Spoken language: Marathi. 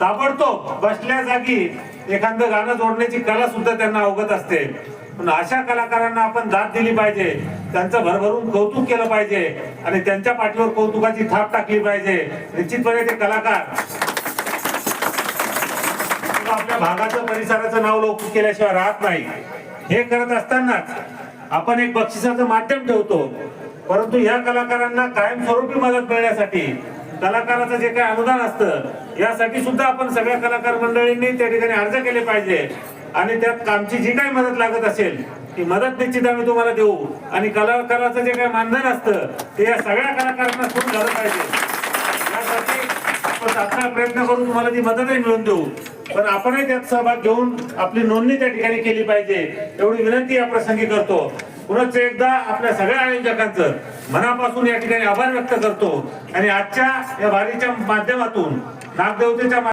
ताबडतोब बसल्या जागी एखादं गाणं जोडण्याची कला सुद्धा त्यांना अवगत असते. पण अशा कलाकारांना आपण दाद दिली पाहिजे, त्यांचं भरभरून कौतुक केलं पाहिजे आणि त्यांच्या पाठीवर कौतुकाची थाप टाकली पाहिजे. निश्चितपणे ते कलाकार आपल्या भागाचं परिसराचं नाव लौकिक केल्याशिवाय राहत नाही. हे करत असतानाच आपण एक बक्षिसाचं माध्यम ठेवतो, परंतु या कलाकारांना कायमस्वरूपी मदत मिळण्यासाठी कलाकाराचं जे काही अनुदान असतं यासाठी सुद्धा आपण सगळ्या कलाकार मंडळींनी त्या ठिकाणी अर्ज केले पाहिजे आणि त्यात आमची जी काही मदत लागत असेल ती मदत निश्चित आम्ही तुम्हाला देऊ आणि कलाकाराचं जे काही मानधन असतं ते या सगळ्या कलाकारांना खूप झालं पाहिजे. यासाठी आपण सातत्याने प्रयत्न करून तुम्हाला ती मदतही मिळवून देऊ, पण आपणही त्यात सहभाग घेऊन आपली नोंदणी त्या ठिकाणी केली पाहिजे एवढी विनंती या प्रसंगी करतो. पुनश्च एकदा आपल्या सगळ्या आयोजकांचं मनापासून या ठिकाणी आभार व्यक्त करतो आणि आजच्या या वारीच्या माध्यमातून नागदेवतेच्या